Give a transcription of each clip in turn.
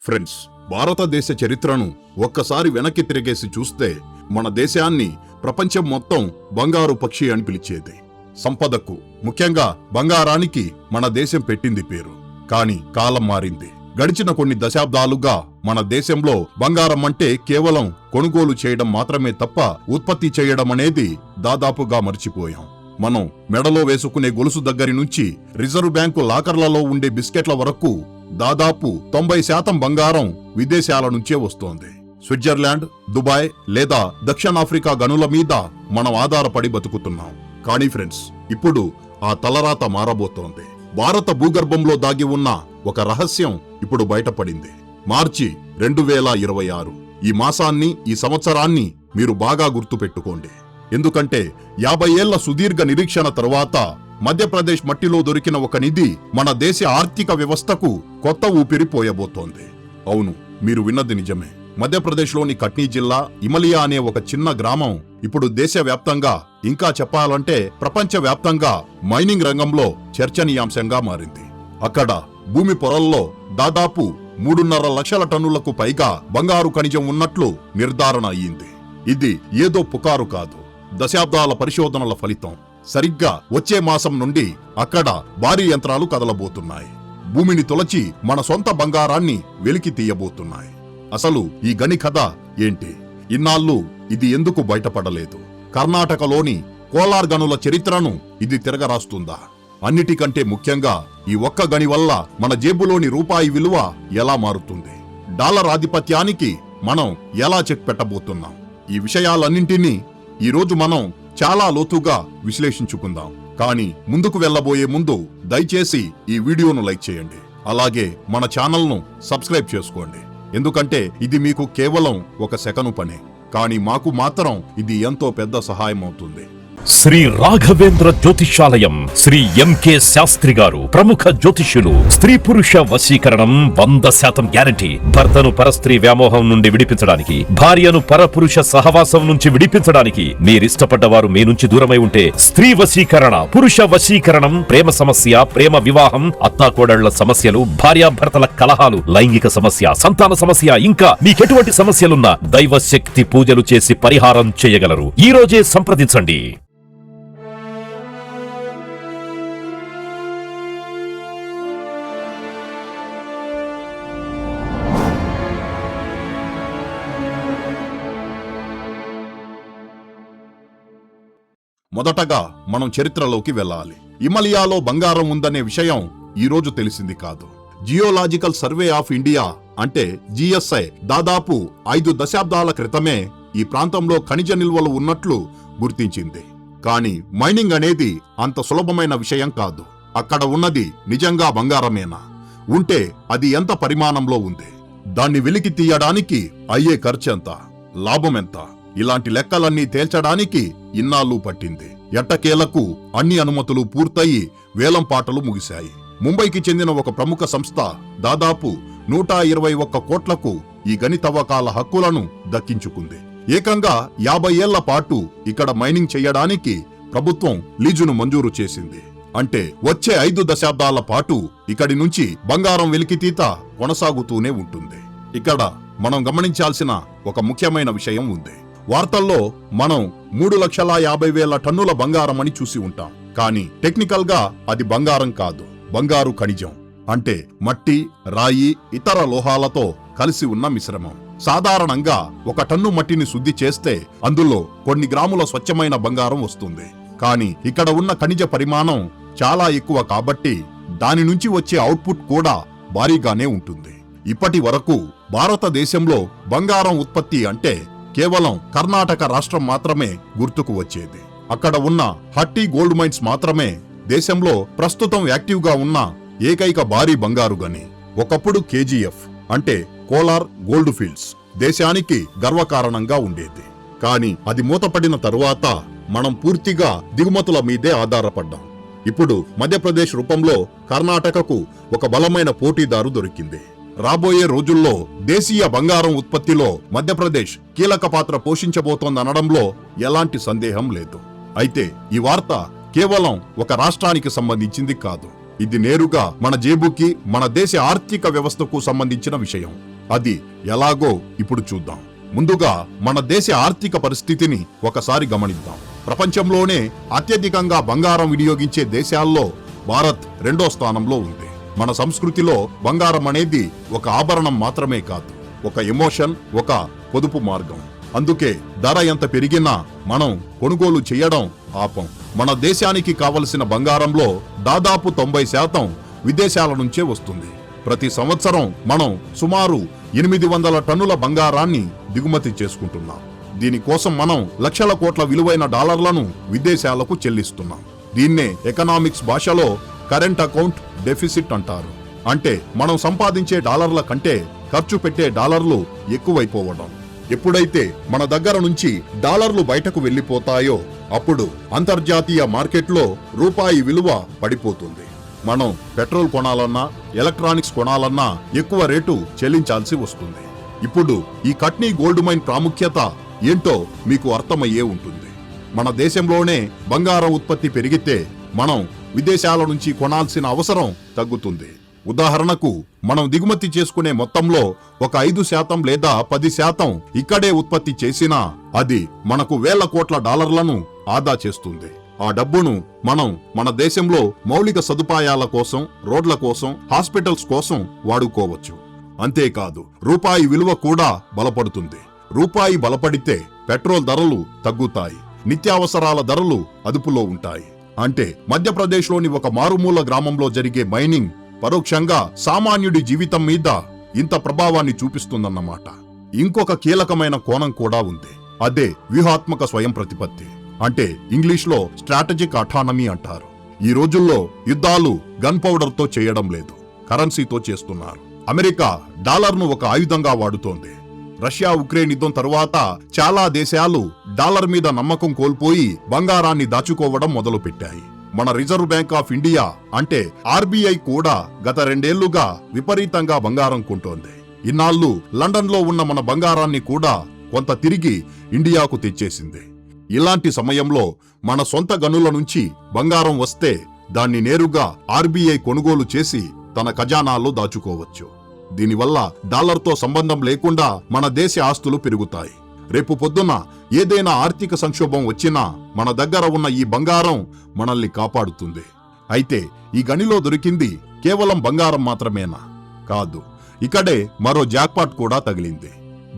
Friends, భారతదేశ చరిత్రను ఒక్కసారి వెనక్కి తిరిగేసి చూస్తే మన దేశాన్ని ప్రపంచం మొత్తం బంగారు పక్షి అని పిలిచేది. సంపదకు, ముఖ్యంగా బంగారానికి మన దేశం పెట్టింది పేరు. కానీ కాలం మారింది. గడిచిన కొన్ని దశాబ్దాలుగా మన దేశంలో బంగారం అంటే కేవలం కొనుగోలు చేయడం మాత్రమే తప్ప ఉత్పత్తి చేయడం అనేది దాదాపుగా మర్చిపోయాం. మనం మెడలో వేసుకునే గొలుసు దగ్గరి నుంచి రిజర్వ్ బ్యాంకు లాకర్లలో ఉండే బిస్కెట్ల వరకు దాదాపు 90% బంగారం విదేశాల నుంచే వస్తోంది. స్విట్జర్లాండ్, దుబాయ్ లేదా దక్షిణాఫ్రికా గనుల మీద మనం ఆధారపడి బతుకుతున్నాం. కానీ ఫ్రెండ్స్, ఇప్పుడు ఆ తలరాత మారబోతోంది. భారత భూగర్భంలో దాగి ఉన్న ఒక రహస్యం ఇప్పుడు బయటపడింది. మార్చి 2026 ఈ మాసాన్ని, ఈ సంవత్సరాన్ని మీరు బాగా గుర్తుపెట్టుకోండి. ఎందుకంటే 50 ఏళ్ల సుదీర్ఘ నిరీక్షణ తరువాత మధ్యప్రదేశ్ మట్టిలో దొరికిన ఒక నిధి మన దేశ ఆర్థిక వ్యవస్థకు కొత్త ఊపిరి పోయబోతోంది. అవును, మీరు విన్నది నిజమే. మధ్యప్రదేశ్లోని కట్నీ జిల్లా ఇమలియా అనే ఒక చిన్న గ్రామం ఇప్పుడు దేశవ్యాప్తంగా, ఇంకా చెప్పాలంటే ప్రపంచవ్యాప్తంగా మైనింగ్ రంగంలో చర్చనీయాంశంగా మారింది. అక్కడ భూమి పొరల్లో దాదాపు 3.5 లక్షల టన్నులకు పైగా బంగారు ఖనిజం ఉన్నట్లు నిర్ధారణ అయ్యింది. ఇది ఏదో పుకారు కాదు, దశాబ్దాల పరిశోధనల ఫలితం. సరిగ్గా వచ్చే మాసం నుండి అక్కడ భారీ యంత్రాలు కదలబోతున్నాయి. భూమిని తొలచి మన సొంత బంగారాన్ని వెలికి తీయబోతున్నాయి. అసలు ఈ గని కథ ఏంటి? ఇన్నాళ్ళు ఇది ఎందుకు బయటపడలేదు? కర్ణాటకలోని కోలార్ గనుల చరిత్రను ఇది తిరగరాస్తుందా? అన్నిటికంటే ముఖ్యంగా ఈ ఒక్క గని వల్ల మన జేబులోని రూపాయి విలువ ఎలా మారుతుంది? డాలర్ ఆధిపత్యానికి మనం ఎలా చెక్ పెట్టబోతున్నాం? ఈ విషయాలన్నింటినీ ఈరోజు మనం చాలా లోతుగా విశ్లేషించుకుందాం. కానీ ముందుకు వెళ్లబోయే ముందు దయచేసి ఈ వీడియోను లైక్ చేయండి. అలాగే మన ఛానల్ను సబ్స్క్రైబ్ చేసుకోండి. ఎందుకంటే ఇది మీకు కేవలం ఒక సెకను పనే, కానీ మాకు మాత్రం ఇది ఎంతో పెద్ద సహాయం అవుతుంది. శ్రీ రాఘవేంద్ర జ్యోతిషాలయం శ్రీ ఎంకే శాస్త్రి గారు ప్రముఖ జ్యోతిష్యులు. స్త్రీ పురుష వశీకరణం 100% గ్యారంటీ. భర్తను పరస్త్రీ వ్యామోహం నుండి విడిపించడానికి, భార్యను పరపురుష సహవాసం నుంచి విడిపించడానికి, మీరిష్టపడ్డవారు మీ నుంచి దూరమై ఉంటే స్త్రీ వశీకరణ, పురుష వశీకరణం, ప్రేమ సమస్య, ప్రేమ వివాహం, అత్తాకోడళ్ల సమస్యలు, భార్యాభర్తల కలహాలు, లైంగిక సమస్య, సంతాన సమస్య, ఇంకా మీకెటువంటి సమస్యలున్నా దైవ శక్తి పూజలు చేసి పరిహారం చేయగలరు. ఈ రోజే సంప్రదించండి. మొదటగా మనం చరిత్రలోకి వెళ్ళాలి. ఇమలియాలో బంగారం ఉందనే విషయం ఈ రోజు తెలిసింది కాదు. జియోలాజికల్ సర్వే ఆఫ్ ఇండియా అంటే జిఎస్ఐ దాదాపు 5 దశాబ్దాల క్రితమే ఈ ప్రాంతంలో ఖనిజ నిల్వలు ఉన్నట్లు గుర్తించింది. కానీ మైనింగ్ అనేది అంత సులభమైన విషయం కాదు. అక్కడ ఉన్నది నిజంగా బంగారమేనా? ఉంటే అది ఎంత పరిమాణంలో ఉంది? దాన్ని వెలికి తీయడానికి అయ్యే ఖర్చెంత? లాభం ఎంత? ఇలాంటి లెక్కలన్నీ తేల్చడానికి ఇన్నాళ్ళు పట్టింది. ఎట్టకేలకు అన్ని అనుమతులు పూర్తయి వేలం పాటలు ముగిశాయి. ముంబైకి చెందిన ఒక ప్రముఖ సంస్థ దాదాపు 121 కోట్లకు ఈ గని తవ్వకాల హక్కులను దక్కించుకుంది. ఏకంగా 50 ఏళ్ల పాటు ఇక్కడ మైనింగ్ చేయడానికి ప్రభుత్వం లీజును మంజూరు చేసింది. అంటే వచ్చే 5 దశాబ్దాల పాటు ఇక్కడి నుంచి బంగారం వెలికితీత కొనసాగుతూనే ఉంటుంది. ఇక్కడ మనం గమనించాల్సిన ఒక ముఖ్యమైన విషయం ఉంది. వార్తల్లో మనం 3,50,000 టన్నుల బంగారం అని చూసి ఉంటాం. కానీ టెక్నికల్ గా అది బంగారం కాదు, బంగారు ఖనిజం. అంటే మట్టి, రాయి, ఇతర లోహాలతో కలిసి ఉన్న మిశ్రమం. సాధారణంగా 1 టన్ను మట్టిని శుద్ధి చేస్తే అందులో కొన్ని గ్రాముల స్వచ్ఛమైన బంగారం వస్తుంది. కానీ ఇక్కడ ఉన్న ఖనిజ పరిమాణం చాలా ఎక్కువ కాబట్టి దాని నుంచి వచ్చే అవుట్పుట్ కూడా భారీగానే ఉంటుంది. ఇప్పటి వరకు భారతదేశంలో బంగారం ఉత్పత్తి అంటే కేవలం కర్ణాటక రాష్ట్రం మాత్రమే గుర్తుకు వచ్చేది. అక్కడ ఉన్న హట్టి గోల్డ్ మైన్స్ మాత్రమే దేశంలో ప్రస్తుతం యాక్టివ్ గా ఉన్న ఏకైక భారీ బంగారు గని. ఒకప్పుడు కేజీఎఫ్ అంటే కోలార్ గోల్డ్ ఫీల్డ్స్ దేశానికి గర్వకారణంగా ఉండేది. కానీ అది మూతపడిన తరువాత మనం పూర్తిగా దిగుమతుల మీదే ఆధారపడ్డాం. ఇప్పుడు మధ్యప్రదేశ్ రూపంలో కర్ణాటకకు ఒక బలమైన పోటీదారు దొరికింది. రాబోయే రోజుల్లో దేశీయ బంగారం ఉత్పత్తిలో మధ్యప్రదేశ్ కీలక పాత్ర పోషించబోతోందనడంలో ఎలాంటి సందేహం లేదు. అయితే ఈ వార్త కేవలం ఒక రాష్ట్రానికి సంబంధించింది కాదు. ఇది నేరుగా మన జేబుకి, మన దేశ ఆర్థిక వ్యవస్థకు సంబంధించిన విషయం. అది ఎలాగో ఇప్పుడు చూద్దాం. ముందుగా మన దేశ ఆర్థిక పరిస్థితిని ఒకసారి గమనిద్దాం. ప్రపంచంలోనే అత్యధికంగా బంగారం వినియోగించే దేశాల్లో భారత్ 2వ స్థానంలో ఉంది. మన సంస్కృతిలో బంగారం అనేది ఒక ఆభరణం మాత్రమే కాదు, ఒక ఎమోషన్, ఒక పొదుపు మార్గం. అందుకే ధర ఎంత పెరిగినా మనం కొనుగోలు చేయడం ఆపం. మన దేశానికి కావలసిన బంగారంలో దాదాపు 90% విదేశాల నుంచే వస్తుంది. ప్రతి సంవత్సరం మనం సుమారు 800 టన్నుల బంగారాన్ని దిగుమతి చేసుకుంటున్నాం. దీనికోసం మనం లక్షల కోట్ల విలువైన డాలర్లను విదేశాలకు చెల్లిస్తున్నాం. దీన్నే ఎకనామిక్స్ భాషలో కరెంట్ అకౌంట్ డెఫిసిట్ అంటారు. అంటే మనం సంపాదించే డాలర్ల కంటే ఖర్చు పెట్టే డాలర్లు ఎక్కువైపోవడం. ఎప్పుడైతే మన దగ్గర నుంచి డాలర్లు బయటకు వెళ్లిపోతాయో అప్పుడు అంతర్జాతీయ మార్కెట్లో రూపాయి విలువ పడిపోతుంది. మనం పెట్రోల్ కొనాలన్నా, ఎలక్ట్రానిక్స్ కొనాలన్నా ఎక్కువ రేటు చెల్లించాల్సి వస్తుంది. ఇప్పుడు ఈ కట్నీ గోల్డ్ మైన్ ప్రాముఖ్యత ఏంటో మీకు అర్థమయ్యే ఉంటుంది. మన దేశంలోనే బంగారం ఉత్పత్తి పెరిగితే మనం విదేశాల నుంచి కొనాల్సిన అవసరం తగ్గుతుంది. ఉదాహరణకు మనం దిగుమతి చేసుకునే మొత్తంలో ఒక 5% లేదా 10% ఇక్కడే ఉత్పత్తి చేసినా అది మనకు వేల కోట్ల డాలర్లను ఆదా చేస్తుంది. ఆ డబ్బును మనం మన దేశంలో మౌలిక సదుపాయాల కోసం, రోడ్ల కోసం, హాస్పిటల్స్ కోసం వాడుకోవచ్చు. అంతేకాదు రూపాయి విలువ కూడా బలపడుతుంది. రూపాయి బలపడితే పెట్రోల్ ధరలు తగ్గుతాయి, నిత్యావసరాల ధరలు అదుపులో ఉంటాయి. అంటే మధ్యప్రదేశ్లోని ఒక మారుమూల గ్రామంలో జరిగే మైనింగ్ పరోక్షంగా సామాన్యుడి జీవితం మీద ఇంత ప్రభావాన్ని చూపిస్తుందన్నమాట. ఇంకొక కీలకమైన కోణం కూడా ఉంది. అదే వ్యూహాత్మక స్వయం ప్రతిపత్తి, అంటే ఇంగ్లీష్లో స్ట్రాటజిక్ అటానమీ అంటారు. ఈ రోజుల్లో యుద్ధాలు గన్ పౌడర్ తో చేయడం లేదు, కరెన్సీతో చేస్తున్నారు. అమెరికా డాలర్ను ఒక ఆయుధంగా వాడుతోంది. రష్యా ఉక్రెయిన్ యుద్ధం తరువాత చాలా దేశాలు డాలర్ మీద నమ్మకం కోల్పోయి బంగారాన్ని దాచుకోవడం మొదలుపెట్టాయి. మన రిజర్వ్ బ్యాంక్ ఆఫ్ ఇండియా అంటే ఆర్బీఐ కూడా గత 2 ఏళ్లుగా విపరీతంగా బంగారం కొంటోంది. ఇన్నాళ్లు లండన్లో ఉన్న మన బంగారాన్ని కూడా కొంత తిరిగి ఇండియాకు తెచ్చేసింది. ఇలాంటి సమయంలో మన సొంత గనుల నుంచి బంగారం వస్తే దాన్ని నేరుగా ఆర్బీఐ కొనుగోలు చేసి తన ఖజానాలో దాచుకోవచ్చు. దీనివల్ల డాలర్తో సంబంధం లేకుండా మన దేశ ఆస్తులు పెరుగుతాయి. రేపు పొద్దున ఏదైనా ఆర్థిక సంక్షోభం వచ్చినా మన దగ్గర ఉన్న ఈ బంగారం మనల్ని కాపాడుతుంది. అయితే ఈ గనిలో దొరికింది కేవలం బంగారం మాత్రమేనా? కాదు, ఇక్కడే మరో జాక్పాట్ కూడా తగిలింది.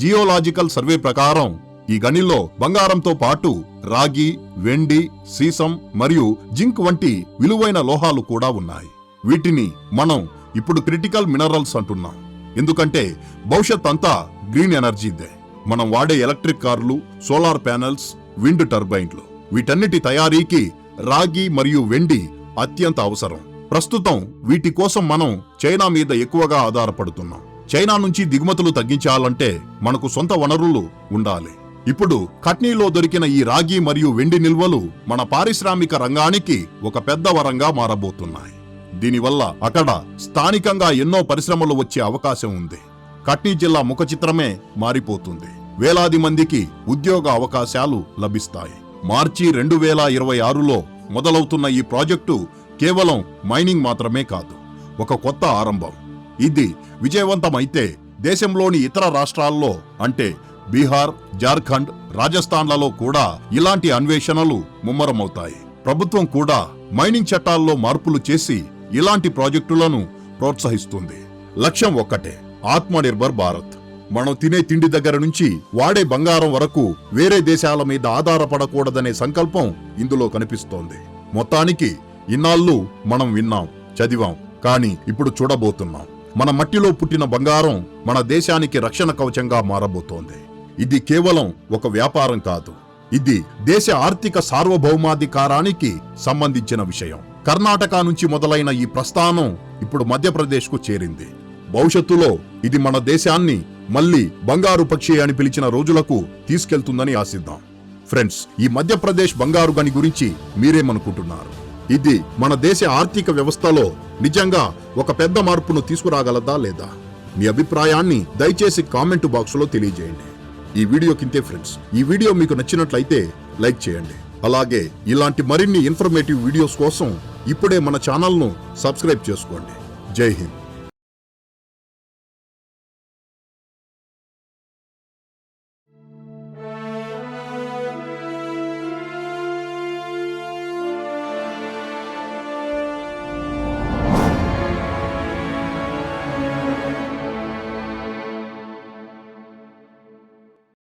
జియోలాజికల్ సర్వే ప్రకారం ఈ గనిలో బంగారంతో పాటు రాగి, వెండి, సీసం మరియు జింక్ వంటి విలువైన లోహాలు కూడా ఉన్నాయి. వీటిని మనం ఇప్పుడు క్రిటికల్ మినరల్స్ అంటున్నాం. ఎందుకంటే భవిష్యత్ అంతా గ్రీన్ ఎనర్జీదే. మనం వాడే ఎలక్ట్రిక్ కార్లు, సోలార్ ప్యానెల్స్, విండ్ టర్బైన్లు, వీటన్నిటి తయారీకి రాగి మరియు వెండి అత్యంత అవసరం. ప్రస్తుతం వీటి కోసం మనం చైనా మీద ఎక్కువగా ఆధారపడుతున్నాం. చైనా నుంచి దిగుమతులు తగ్గించాలంటే మనకు సొంత వనరులు ఉండాలి. ఇప్పుడు కట్నీలో దొరికిన ఈ రాగి మరియు వెండి నిల్వలు మన పారిశ్రామిక రంగానికి ఒక పెద్ద వరంగా మారబోతున్నాయి. దీనివల్ల అక్కడ స్థానికంగా ఎన్నో పరిశ్రమలు వచ్చే అవకాశం ఉంది. కట్నీ జిల్లా ముఖ చిత్రమే మారిపోతుంది. వేలాది మందికి ఉద్యోగ అవకాశాలు లభిస్తాయి. మార్చి 2026లో మొదలవుతున్న ఈ ప్రాజెక్టు కేవలం మైనింగ్ మాత్రమే కాదు, ఒక కొత్త ఆరంభం. ఇది విజయవంతమైతే దేశంలోని ఇతర రాష్ట్రాల్లో అంటే బీహార్, జార్ఖండ్, రాజస్థాన్లలో కూడా ఇలాంటి అన్వేషణలు ముమ్మరమవుతాయి. ప్రభుత్వం కూడా మైనింగ్ చట్టాల్లో మార్పులు చేసి ఇలాంటి ప్రాజెక్టులను ప్రోత్సహిస్తుంది. లక్ష్యం ఒక్కటే, ఆత్మనిర్భర్ భారత్. మనం తినే తిండి దగ్గర నుంచి వాడే బంగారం వరకు వేరే దేశాల మీద ఆధారపడకూడదనే సంకల్పం ఇందులో కనిపిస్తోంది. మొత్తానికి ఇన్నాళ్ళు మనం విన్నాం, చదివాం, కానీ ఇప్పుడు చూడబోతున్నాం. మన మట్టిలో పుట్టిన బంగారం మన దేశానికి రక్షణ కవచంగా మారబోతోంది. ఇది కేవలం ఒక వ్యాపారం కాదు, ఇది దేశ ఆర్థిక సార్వభౌమాధికారానికి సంబంధించిన విషయం. కర్ణాటక నుంచి మొదలైన ఈ ప్రస్థానం ఇప్పుడు మధ్యప్రదేశ్కు చేరింది. భవిష్యత్తులో ఇది మన దేశాన్ని మళ్లీ బంగారు పక్షి అని పిలిచిన రోజులకు తీసుకెళ్తుందని ఆశిద్దాం. ఫ్రెండ్స్, ఈ మధ్యప్రదేశ్ బంగారు గని గురించి మీరేమనుకుంటున్నారు? ఇది మన దేశ ఆర్థిక వ్యవస్థలో నిజంగా ఒక పెద్ద మార్పును తీసుకురాగలదా లేదా? మీ అభిప్రాయాన్ని దయచేసి కామెంట్ బాక్సులో తెలియజేయండి. ఈ వీడియో కిందే ఫ్రెండ్స్, ఈ వీడియో మీకు నచ్చినట్లయితే లైక్ చేయండి. అలాగే ఇలాంటి మరిన్ని ఇన్ఫర్మేటివ్ వీడియోస్ కోసం ఇప్పుడే మన ఛానల్ను సబ్స్క్రైబ్ చేసుకోండి. జై హింద్.